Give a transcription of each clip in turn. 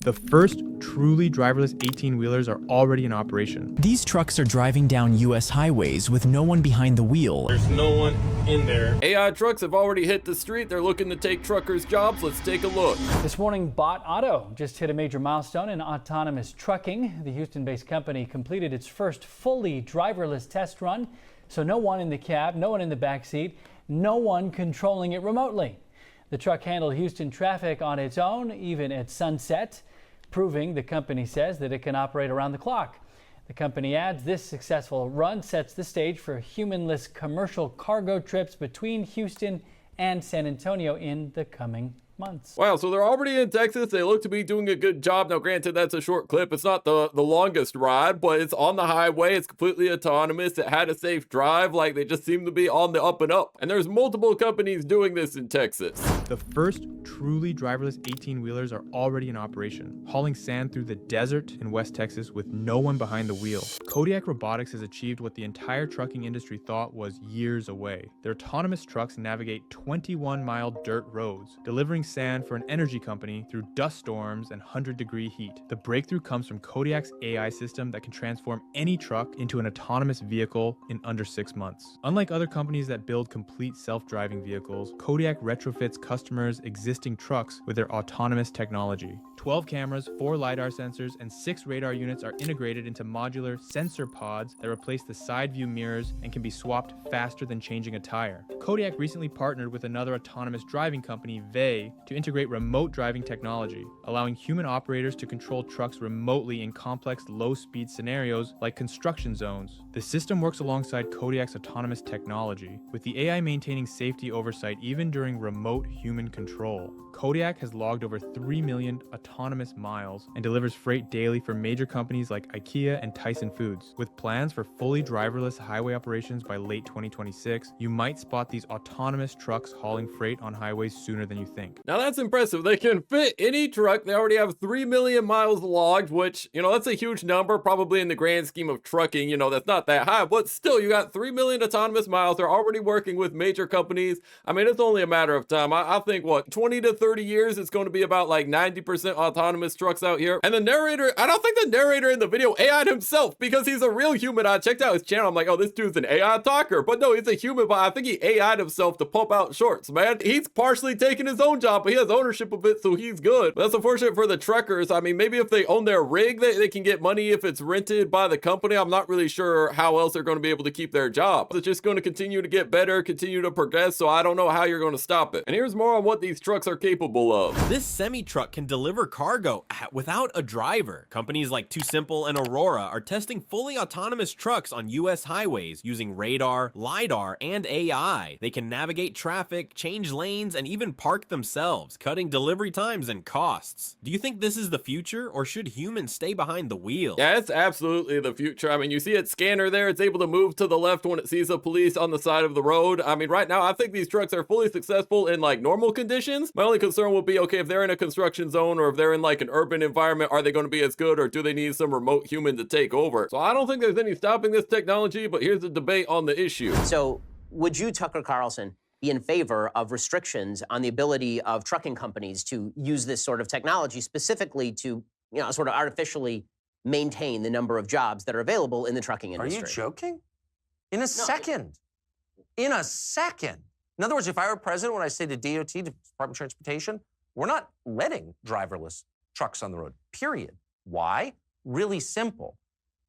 The first truly driverless 18-wheelers are already in operation. These trucks are driving down U.S. highways with no one behind the wheel. There's no one in there. AI trucks have already hit the street. They're looking to take truckers' jobs. Let's take a look. This morning, Bot Auto just hit a major milestone in autonomous trucking. The Houston-based company completed its first fully driverless test run. So no one in the cab, no one in the back seat, no one controlling it remotely. The truck handled Houston traffic on its own, even at sunset, proving, the company says, that it can operate around the clock. The company adds this successful run sets the stage for humanless commercial cargo trips between Houston and San Antonio in the coming months. Wow, so they're already in Texas. They look to be doing a good job. Now, granted, that's a short clip. It's not the longest ride, but it's on the highway. It's completely autonomous. It had a safe drive. Like, they just seem to be on the up and up. And there's multiple companies doing this in Texas. The first truly driverless 18-wheelers are already in operation, hauling sand through the desert in West Texas with no one behind the wheel. Kodiak Robotics has achieved what the entire trucking industry thought was years away. Their autonomous trucks navigate 21-mile dirt roads, delivering sand for an energy company through dust storms and 100-degree heat. The breakthrough comes from Kodiak's AI system that can transform any truck into an autonomous vehicle in under 6 months. Unlike other companies that build complete self-driving vehicles, Kodiak retrofits customers' existing trucks with their autonomous technology. 12 cameras, 4 LiDAR sensors, and 6 radar units are integrated into modular sensor pods that replace the side view mirrors and can be swapped faster than changing a tire. Kodiak recently partnered with another autonomous driving company, Vey, to integrate remote driving technology, allowing human operators to control trucks remotely in complex low-speed scenarios like construction zones. The system works alongside Kodiak's autonomous technology, with the AI maintaining safety oversight even during remote human control. Kodiak has logged over 3 million autonomous miles and delivers freight daily for major companies like IKEA and Tyson Foods. With plans for fully driverless highway operations by late 2026, you might spot these autonomous trucks hauling freight on highways sooner than you think. Now that's impressive. They can fit any truck. They already have 3 million miles logged, which, that's a huge number, probably in the grand scheme of trucking. That's not that high, but still, you got 3 million autonomous miles. They're already working with major companies. I mean, it's only a matter of time. I think, 20 to 30 years, it's going to be about like 90% autonomous trucks out here. And the narrator, I don't think the narrator in the video AI'd himself, because he's a real human. I checked out his channel. I'm like, oh, this dude's an AI talker. But no, he's a human, but I think he AI'd himself to pump out shorts, man. He's partially taking his own job, but he has ownership of it, so he's good. But that's unfortunate for the truckers. I mean, maybe if they own their rig, they can get money if it's rented by the company. I'm not really sure how else they're going to be able to keep their job. It's just going to continue to get better, continue to progress, so I don't know how you're going to stop it. And here's more on what these trucks are capable of. This semi-truck can deliver cargo without a driver. Companies like Too Simple and Aurora are testing fully autonomous trucks on US highways using radar, LiDAR, and AI. They can navigate traffic, change lanes, and even park themselves, cutting delivery times and costs. Do you think this is the future, or should humans stay behind the wheel? Yeah, it's absolutely the future. I mean, you see its scanner there. It's able to move to the left when it sees the police on the side of the road. I mean, right now, I think these trucks are fully successful in like normal conditions. My only concern will be, okay, if they're in a construction zone or if they're in like an urban environment, are they going to be as good, or do they need some remote human to take over? So I don't think there's any stopping this technology, but here's the debate on the issue. So would you, Tucker Carlson, be in favor of restrictions on the ability of trucking companies to use this sort of technology specifically to, sort of artificially maintain the number of jobs that are available in the trucking industry? Are you joking? In a second. In a second. In other words, if I were president, when I say to DOT, Department of Transportation, we're not letting driverless trucks on the road, period. Why? Really simple.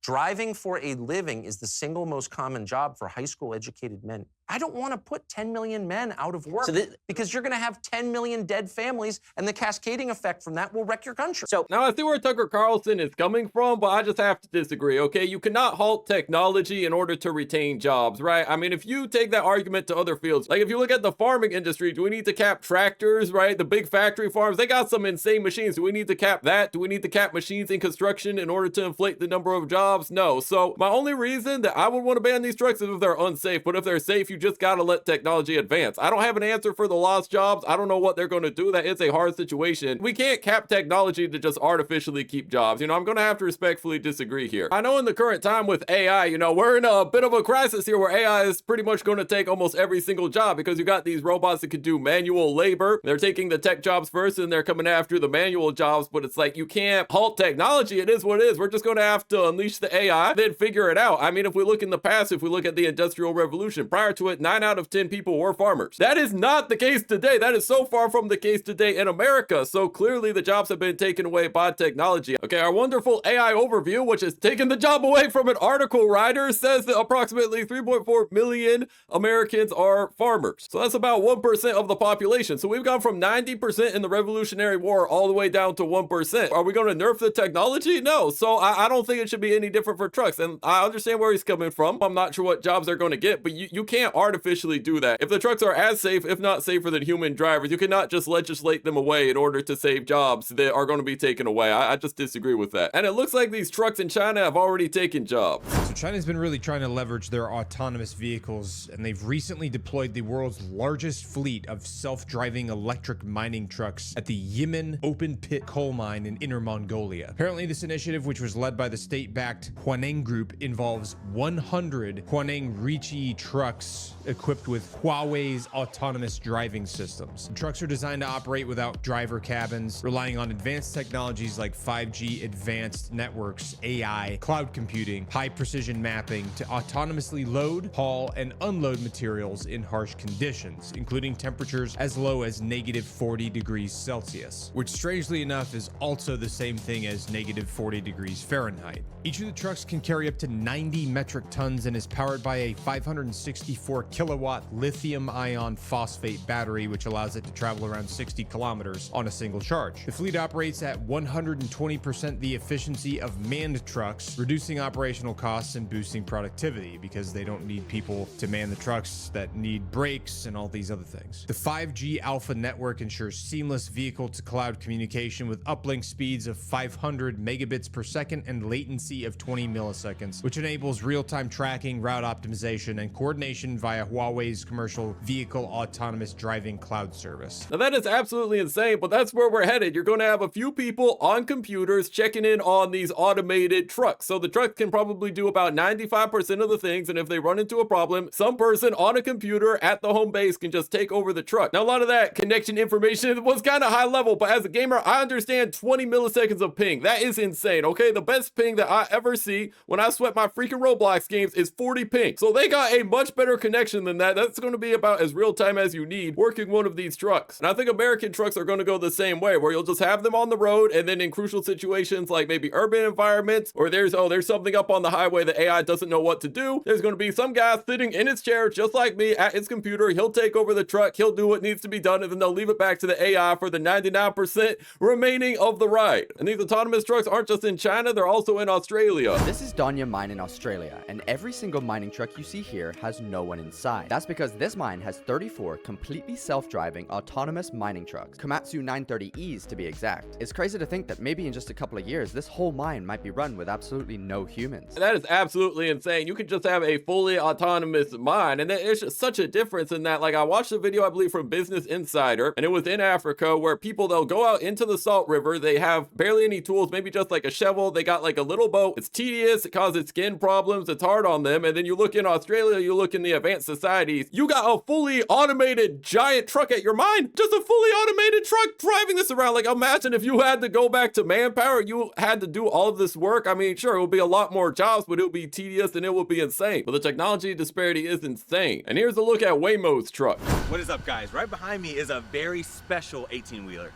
Driving for a living is the single most common job for high school educated men. I don't want to put 10 million men out of work because you're going to have 10 million dead families, and the cascading effect from that will wreck your country. So now I see where Tucker Carlson is coming from, but I just have to disagree, okay? You cannot halt technology in order to retain jobs, right? I mean, if you take that argument to other fields, like if you look at the farming industry, do we need to cap tractors, right? The big factory farms, they got some insane machines. Do we need to cap that? Do we need to cap machines in construction in order to inflate the number of jobs? No. So my only reason that I would want to ban these trucks is if they're unsafe, but if they're safe, you you just gotta let technology advance. I don't have an answer for the lost jobs. I don't know what they're gonna do. That is a hard situation. We can't cap technology to just artificially keep jobs. You know, I'm gonna have to respectfully disagree here. I know in the current time with AI, you know, we're in a bit of a crisis here where AI is pretty much gonna take almost every single job because you got these robots that can do manual labor. They're taking the tech jobs first and they're coming after the manual jobs, but it's like you can't halt technology. It is what it is. We're just gonna have to unleash the AI, then figure it out. I mean, if we look in the past, if we look at the Industrial Revolution, prior to it, 9 out of 10 people were farmers. That is not the case today. That is so far from the case today in America. So clearly the jobs have been taken away by technology. Okay, our wonderful AI overview, which has taken the job away from an article writer, says that approximately 3.4 million Americans are farmers. So that's about 1% of the population. So we've gone from 90% in the Revolutionary War all the way down to 1%. Are we going to nerf the technology? No. So I don't think it should be any different for trucks. And I understand where he's coming from. I'm not sure what jobs they're going to get, but you can't artificially do that. If the trucks are as safe, if not safer than human drivers, you cannot just legislate them away in order to save jobs that are going to be taken away. I just disagree with that. And it looks like these trucks in China have already taken jobs. So China's been really trying to leverage their autonomous vehicles, and they've recently deployed the world's largest fleet of self-driving electric mining trucks at the Yimin open pit coal mine in Inner Mongolia. Apparently this initiative, which was led by the state-backed Huaneng Group, involves 100 Huaneng Richi trucks equipped with Huawei's autonomous driving systems. The trucks are designed to operate without driver cabins, relying on advanced technologies like 5G advanced networks, AI, cloud computing, high precision mapping to autonomously load, haul, and unload materials in harsh conditions, including temperatures as low as -40 degrees Celsius, which strangely enough is also the same thing as -40 degrees Fahrenheit. Each of the trucks can carry up to 90 metric tons and is powered by a 564 kilowatt lithium ion phosphate battery, which allows it to travel around 60 kilometers on a single charge. The fleet operates at 120% the efficiency of manned trucks, reducing operational costs and boosting productivity because they don't need people to man the trucks that need brakes and all these other things. The 5G Alpha network ensures seamless vehicle-to-cloud communication with uplink speeds of 500 megabits per second and latency of 20 milliseconds, which enables real-time tracking, route optimization, and coordination via Huawei's commercial vehicle autonomous driving cloud service. Now that is absolutely insane, but that's where we're headed. You're going to have a few people on computers checking in on these automated trucks. So the truck can probably do about 95% of the things, and if they run into a problem, some person on a computer at the home base can just take over the truck. Now a lot of that connection information was kind of high level, but as a gamer, I understand 20 milliseconds of ping. That is insane, okay? The best ping that I ever see when I sweat my freaking Roblox games is 40 ping. So they got a much better connection than that. That's going to be about as real time as you need working one of these trucks. And I think American trucks are going to go the same way, where you'll just have them on the road, and then in crucial situations like maybe urban environments, or there's something up on the highway that AI doesn't know what to do, there's going to be some guy sitting in his chair just like me at his computer. He'll take over the truck, he'll do what needs to be done, and then they'll leave it back to the AI for the 99% remaining of the ride. And these autonomous trucks aren't just in China, they're also in Australia. This is Danya Mine in Australia, and every single mining truck you see here has no one inside. That's because this mine has 34 completely self-driving autonomous mining trucks, Komatsu 930Es to be exact. It's crazy to think that maybe in just a couple of years, this whole mine might be run with absolutely no humans. That is absolutely insane. You could just have a fully autonomous mine, and there's just such a difference in that. Like, I watched a video, I believe, from Business Insider, and it was in Africa, where people, they'll go out into the salt river, they have barely any tools, maybe just like a shovel, they got like a little boat, it's tedious, it causes skin problems, it's hard on them. And then you look in Australia, you look in the advanced societies, you got a fully automated giant truck at your mine, just a fully automated truck driving this around. Like, imagine if you had to go back to manpower, you had to do all of this work. I mean, sure, it would be a lot more jobs, but it would be tedious and it would be insane. But the technology disparity is insane. And here's a look at Waymo's truck. What is up, guys? Right behind me is a very special 18-wheeler.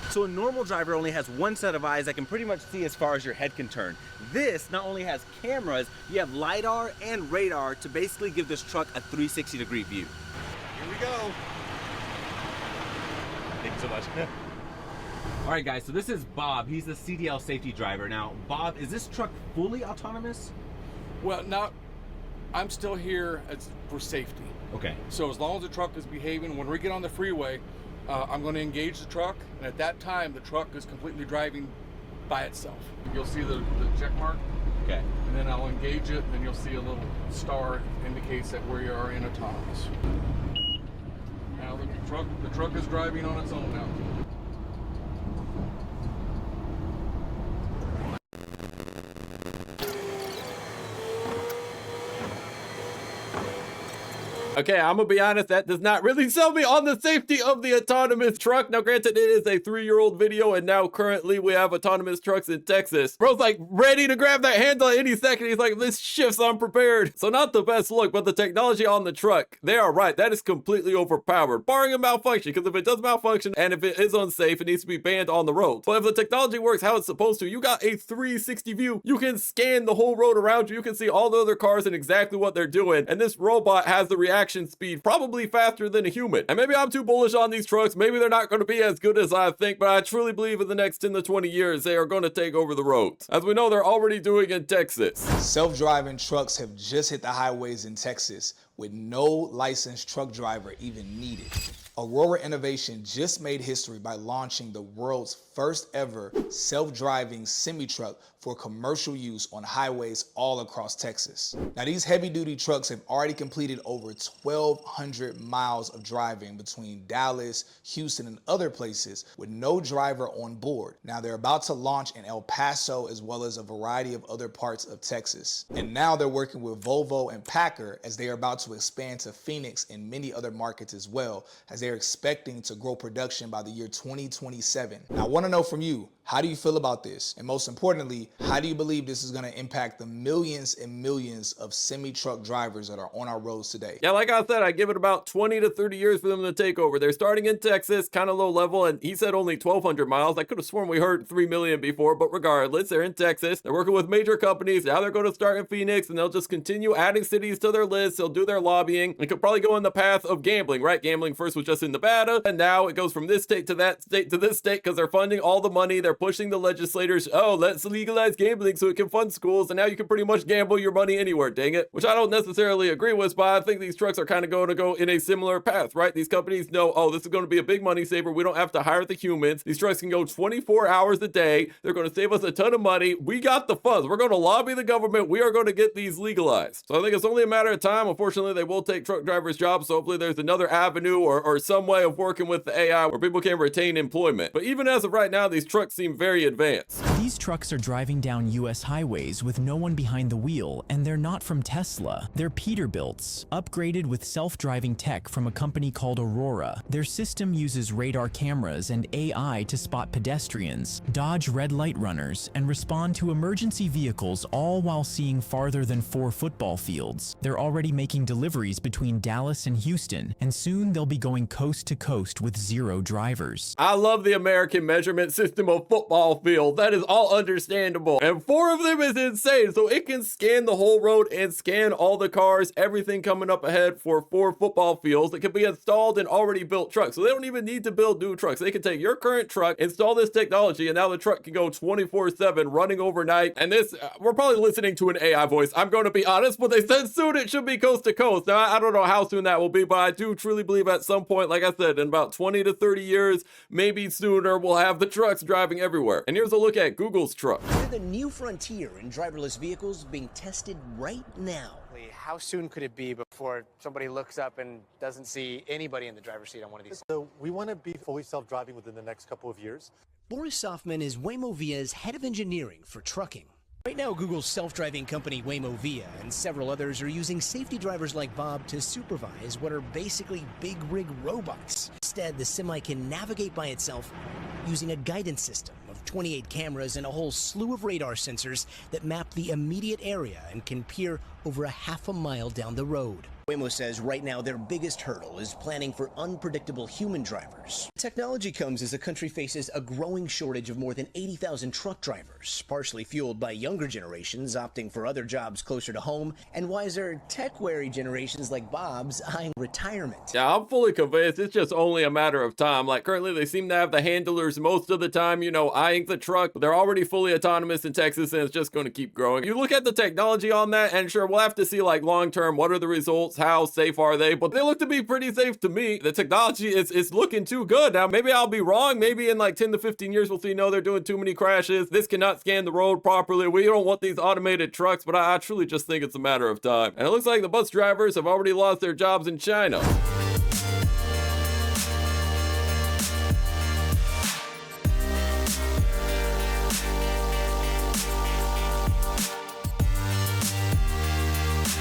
So a normal driver only has one set of eyes that can pretty much see as far as your head can turn. This not only has cameras, you have LiDAR and radar to basically give this truck a 360-degree view. Here we go. Thank you so much. All right, guys, so this is Bob. He's the CDL safety driver. Now, Bob, is this truck fully autonomous? Well, now, I'm still here for safety. Okay. So as long as the truck is behaving, when we get on the freeway, I'm going to engage the truck, and at that time, the truck is completely driving by itself. You'll see the check mark. Okay. And then I'll engage it, and then you'll see a little star indicates that we are in autonomous. Now the truck is driving on its own now. Okay, I'm gonna be honest, that does not really sell me on the safety of the autonomous truck. Now, granted, it is a 3-year-old video, and now currently we have autonomous trucks in Texas. Bro's like ready to grab that handle any second. He's like, this shifts unprepared. So not the best look, but the technology on the truck, they are right. That is completely overpowered, barring a malfunction, because if it does malfunction and if it is unsafe, it needs to be banned on the road. But if the technology works how it's supposed to, you got a 360 view. You can scan the whole road around you. You can see all the other cars and exactly what they're doing. And this robot has the reaction speed probably faster than a human. And maybe I'm too bullish on these trucks. Maybe they're not going to be as good as I think, but I truly believe in the next 10 to 20 years, they are going to take over the roads. As we know, they're already doing in Texas. Self-driving trucks have just hit the highways in Texas with no licensed truck driver even needed. Aurora Innovation just made history by launching the world's first ever self-driving semi-truck for commercial use on highways all across Texas. Now, these heavy-duty trucks have already completed over 1,200 miles of driving between Dallas, Houston, and other places with no driver on board. Now, they're about to launch in El Paso as well as a variety of other parts of Texas. And now they're working with Volvo and Packer as they are about to expand to Phoenix and many other markets as well, as they're expecting to grow production by the year 2027. Now, I want to know from you, how do you feel about this? And most importantly, how do you believe this is going to impact the millions and millions of semi-truck drivers that are on our roads today? Yeah, like I said, I give it about 20 to 30 years for them to take over. They're starting in Texas, kind of low level, and he said only 1,200 miles. I could have sworn we heard 3 million before, but regardless, they're in Texas. They're working with major companies. Now they're going to start in Phoenix, and they'll just continue adding cities to their list. They'll do their lobbying. It could probably go in the path of gambling, right? Gambling first was just in Nevada, and now it goes from this state to that state to this state because they're funding all the money. They're pushing the legislators, oh, let's legalize gambling so it can fund schools, and now you can pretty much gamble your money anywhere, dang it. Which I don't necessarily agree with, but I think these trucks are kind of going to go in a similar path, right? These companies know, oh, this is going to be a big money saver. We don't have to hire the humans. These trucks can go 24 hours a day. They're going to save us a ton of money. We got the funds. We're going to lobby the government. We are going to get these legalized. So I think it's only a matter of time. Unfortunately, they will take truck drivers' jobs, so hopefully there's another avenue or some way of working with the AI where people can retain employment. But even as of right now, these trucks seem very advanced. These trucks are driving down US highways with no one behind the wheel, and they're not from Tesla. They're Peterbilts, upgraded with self-driving tech from a company called Aurora. Their system uses radar cameras and AI to spot pedestrians, dodge red light runners, and respond to emergency vehicles, all while seeing farther than 4 football fields. They're already making deliveries between Dallas and Houston, and soon they'll be going coast to coast with 0 drivers. I love the American measurement system of football field. That is all understandable. And 4 of them is insane. So it can scan the whole road and scan all the cars, everything coming up ahead for 4 football fields that can be installed in already built trucks. So they don't even need to build new trucks. They can take your current truck, install this technology, and now the truck can go 24/7 running overnight. And this, we're probably listening to an AI voice. I'm going to be honest, but they said soon it should be coast to coast. Now, I don't know how soon that will be, but I do truly believe at some point, like I said, in about 20 to 30 years, maybe sooner, we'll have the trucks driving everywhere. And here's a look at Google's truck. We're the new frontier in driverless vehicles being tested right now. How soon could it be before somebody looks up and doesn't see anybody in the driver's seat on one of these? So we want to be fully self-driving within the next couple of years. Boris Soffman is Waymo Via's head of engineering for trucking. Right now, Google's self-driving company Waymo Via and several others are using safety drivers like Bob to supervise what are basically big rig robots. Instead, the semi can navigate by itself using a guidance system of 28 cameras and a whole slew of radar sensors that map the immediate area and can peer over a half a mile down the road. Waymo says right now their biggest hurdle is planning for unpredictable human drivers. Technology comes as the country faces a growing shortage of more than 80,000 truck drivers, partially fueled by younger generations opting for other jobs closer to home, and wiser, tech-wary generations like Bob's eyeing retirement. Yeah, I'm fully convinced it's just only a matter of time. Like currently they seem to have the handlers most of the time, you know, eyeing the truck. They're already fully autonomous in Texas, and it's just going to keep growing. You look at the technology on that, and sure, we'll have to see like long-term, what are the results? how safe are they, but they look to be pretty safe to me. The technology is looking too good. Now, maybe I'll be wrong. Maybe in like 10 to 15 years, we'll see, no, they're doing too many crashes. This cannot scan the road properly. We don't want these automated trucks, but I truly just think it's a matter of time. And it looks like the bus drivers have already lost their jobs in China.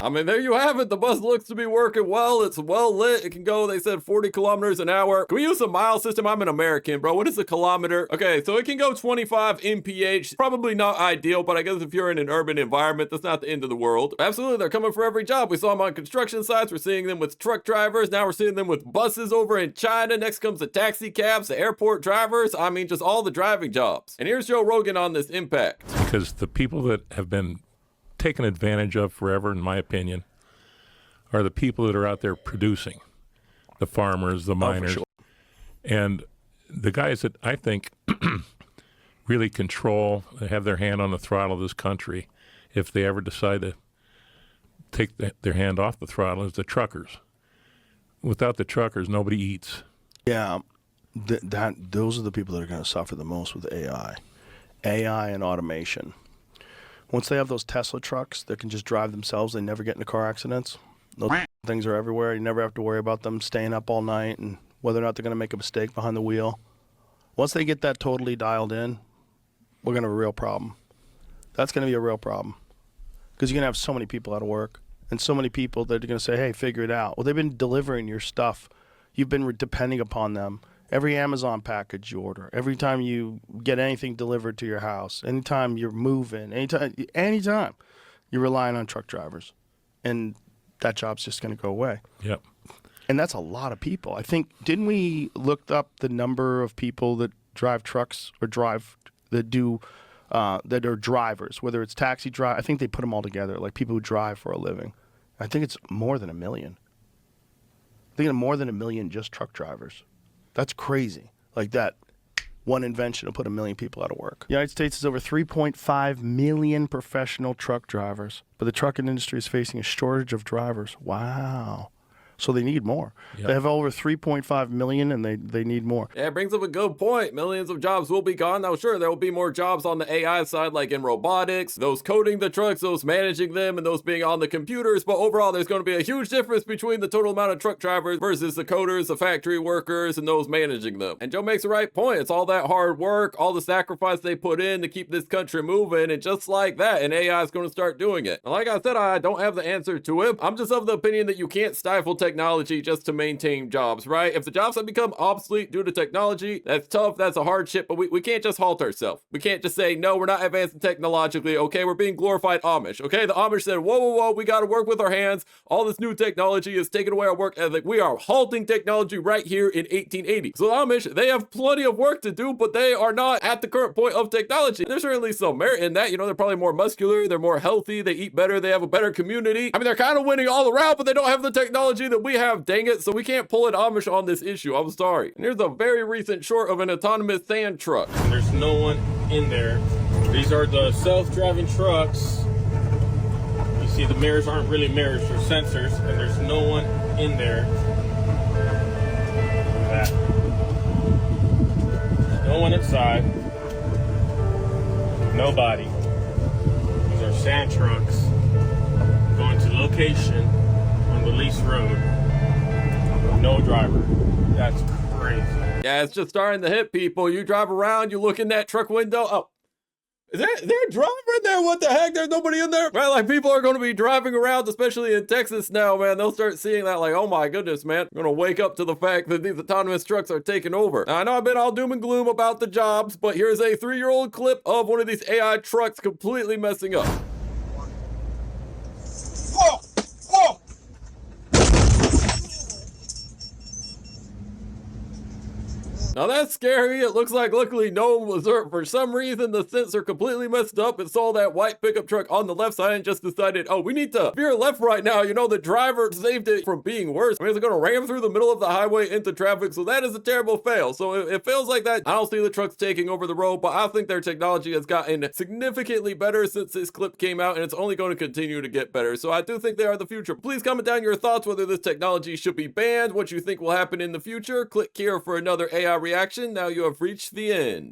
I mean, there you have it. The bus looks to be working well. It's well lit. It can go, they said, 40 kilometers an hour. Can we use the mile system? I'm an American, bro. What is a kilometer? Okay, so it can go 25 mph. Probably not ideal, but I guess if you're in an urban environment, that's not the end of the world. Absolutely, they're coming for every job. We saw them on construction sites. We're seeing them with truck drivers. Now we're seeing them with buses over in China. Next comes the taxi cabs, the airport drivers. I mean, just all the driving jobs. And here's Joe Rogan on this impact. Because the people that have been taken advantage of forever, in my opinion, are the people that are out there producing, the farmers, the miners, and the guys that I think really control, have their hand on the throttle of this country, if they ever decide to take their hand off the throttle, is the truckers. Without the truckers, nobody eats. Yeah, those are the people that are going to suffer the most with AI and automation. Once they have those Tesla trucks that can just drive themselves, they never get into car accidents. Those things are everywhere. You never have to worry about them staying up all night and whether or not they're going to make a mistake behind the wheel. Once they get that totally dialed in, we're going to have a real problem. That's going to be a real problem because you're going to have so many people out of work and so many people that are going to say, hey, figure it out. Well, they've been delivering your stuff. You've been depending upon them. Every Amazon package you order, every time you get anything delivered to your house, anytime you're moving, anytime you're relying on truck drivers. And that job's just going to go away. Yep. And that's a lot of people. I think, didn't we look up the number of people that drive trucks or that are drivers, whether it's taxi drive? I think they put them all together, like people who drive for a living. I think it's more than 1 million. I think it's more than 1 million just truck drivers. That's crazy. Like that one invention will put 1 million people out of work. The United States has over 3.5 million professional truck drivers, but the trucking industry is facing a shortage of drivers. Wow. So they need more. Yep. They have over 3.5 million and they need more. Yeah, it brings up a good point. Millions of jobs will be gone. Now, sure, there will be more jobs on the AI side, like in robotics, those coding the trucks, those managing them, and those being on the computers. But overall, there's going to be a huge difference between the total amount of truck drivers versus the coders, the factory workers, and those managing them. And Joe makes the right point. It's all that hard work, all the sacrifice they put in to keep this country moving. And just like that, an AI is going to start doing it. And like I said, I don't have the answer to it. I'm just of the opinion that you can't stifle technology just to maintain jobs, right? If the jobs have become obsolete due to technology, that's tough, that's a hardship, but we can't just halt ourselves. We can't just say, no, we're not advancing technologically, okay? We're being glorified Amish, okay? The Amish said, whoa, we gotta work with our hands. All this new technology is taking away our work ethic. We are halting technology right here in 1880. So the Amish, they have plenty of work to do, but they are not at the current point of technology. There's certainly some merit in that. You know, they're probably more muscular, they're more healthy, they eat better, they have a better community. I mean, they're kind of winning all around, but they don't have the technology that we have. Dang it, so we can't pull an Amish on this issue. I'm sorry. And here's a very recent short of an autonomous sand truck. There's no one in there. These are the self-driving trucks. You see the mirrors aren't really mirrors, they're sensors, and there's no one in there. Look at that. There's no one inside. Nobody. These are sand trucks going to location on the lease road. No driver. That's crazy. Yeah, it's just starting to hit people. You drive around, you look in that truck window. Oh, is there a driver in there? What the heck? There's nobody in there? Right, like people are going to be driving around, especially in Texas now, man. They'll start seeing that like, oh my goodness, man. I'm going to wake up to the fact that these autonomous trucks are taking over. Now, I know I've been all doom and gloom about the jobs, but here's a 3-year-old clip of one of these AI trucks completely messing up. Whoa! Whoa! Now that's scary. It looks like luckily no one was hurt. For some reason, the sensor completely messed up. It saw that white pickup truck on the left side and just decided, oh, we need to veer left right now. You know, the driver saved it from being worse. I mean, it's going to ram through the middle of the highway into traffic. So that is a terrible fail. So if it fails like that, I don't see the trucks taking over the road, but I think their technology has gotten significantly better since this clip came out, and it's only going to continue to get better. So I do think they are the future. Please comment down your thoughts whether this technology should be banned, what you think will happen in the future. Click here for another AI reaction. Now you have reached the end.